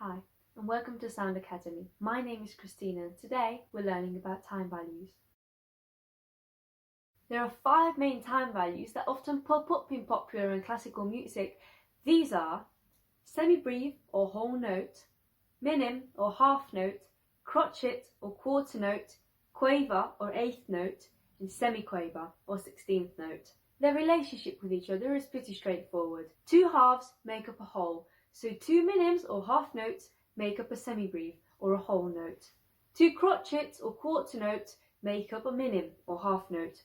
Hi, and welcome to Sound Academy. My name is Christina, and today we're learning about time values. There are 5 main time values that often pop up in popular and classical music. These are semi-breve or whole note, minim or half note, crotchet or quarter note, quaver or eighth note, and semiquaver or 16th note. Their relationship with each other is pretty straightforward. 2 halves make up a whole, so 2 minims or half notes make up a semi-breve or a whole note. 2 crotchets or quarter notes make up a minim or half note.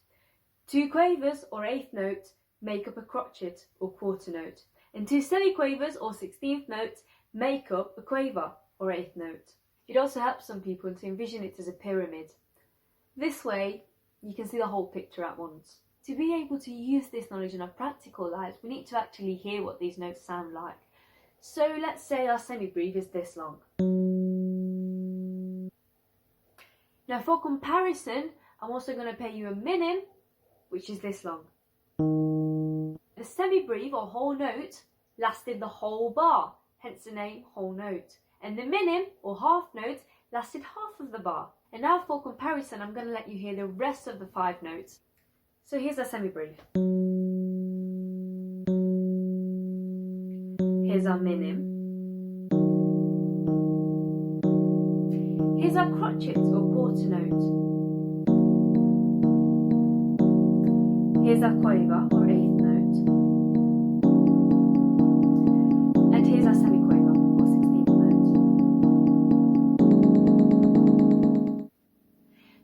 2 quavers or eighth notes make up a crotchet or quarter note. And 2 semiquavers or 16th notes make up a quaver or eighth note. It also helps some people to envision it as a pyramid. This way, you can see the whole picture at once. To be able to use this knowledge in our practical lives, we need to actually hear what these notes sound like. So let's say our semi-breve is this long. Now for comparison, I'm also going to pay you a minim, which is this long. The semi-breve or whole note lasted the whole bar, hence the name whole note. And the minim or half note lasted half of the bar. And now for comparison, I'm going to let you hear the rest of the 5 notes. So here's our semi-breve. Here's our minim. Here's our crotchet or quarter note. Here's our quaver or eighth note. And here's our semiquaver or 16th note.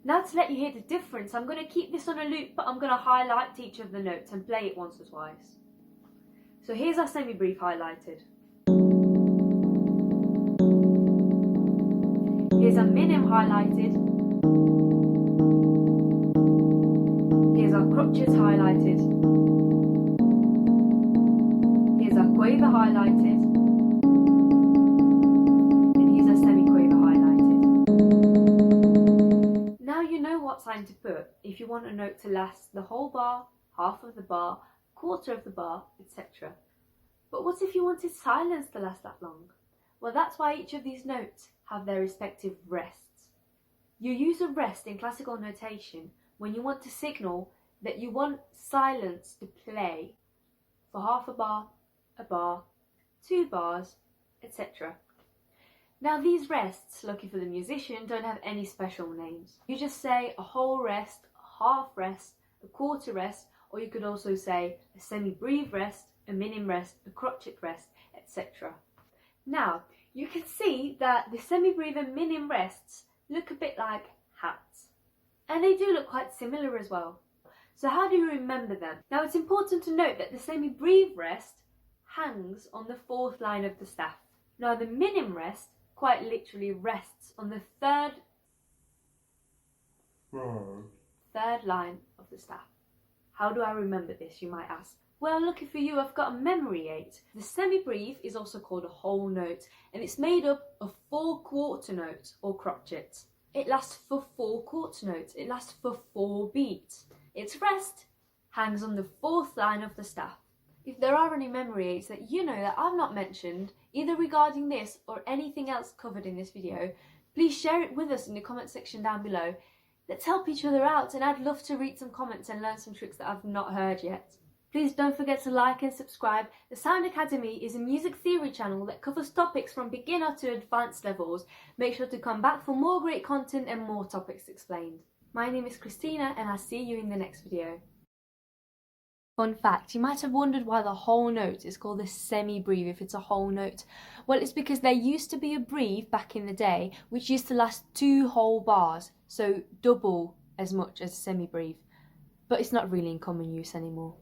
Now to let you hear the difference, I'm going to keep this on a loop, but I'm going to highlight each of the notes and play it once or twice. So here's our semi-breve highlighted. Here's our minim highlighted. Here's our crotchets highlighted. Here's our quaver highlighted. And here's our semiquaver highlighted. Now you know what sign to put if you want a note to last the whole bar, half of the bar, quarter of the bar, etc. But what if you wanted silence to last that long? Well, that's why each of these notes have their respective rests. You use a rest in classical notation when you want to signal that you want silence to play for half a bar, 2 bars, etc. Now these rests, lucky for the musician, don't have any special names. You just say a whole rest, a half rest, a quarter rest, or you could also say a semi-breve rest, a minim rest, a crotchet rest, etc. Now, you can see that the semi-breve and minim rests look a bit like hats. And they do look quite similar as well. So how do you remember them? Now it's important to note that the semi-breve rest hangs on the 4th line of the staff. Now the minim rest quite literally rests on the third line of the staff. How do I remember this, you might ask? Well, lucky for you, I've got a memory aid. The semi-breve is also called a whole note, and it's made up of 4 quarter notes or crotchets. It lasts for 4 quarter notes. It lasts for 4 beats. Its rest hangs on the 4th line of the staff. If there are any memory aids that you know that I've not mentioned, either regarding this or anything else covered in this video, please share it with us in the comment section down below. Let's help each other out, and I'd love to read some comments and learn some tricks that I've not heard yet. Please don't forget to like and subscribe. The Sound Academy is a music theory channel that covers topics from beginner to advanced levels. Make sure to come back for more great content and more topics explained. My name is Christina, and I'll see you in the next video. Fun fact, you might have wondered why the whole note is called a semi-breve if it's a whole note. Well, it's because there used to be a breve back in the day which used to last 2 whole bars, so double as much as a semi-breve. But it's not really in common use anymore.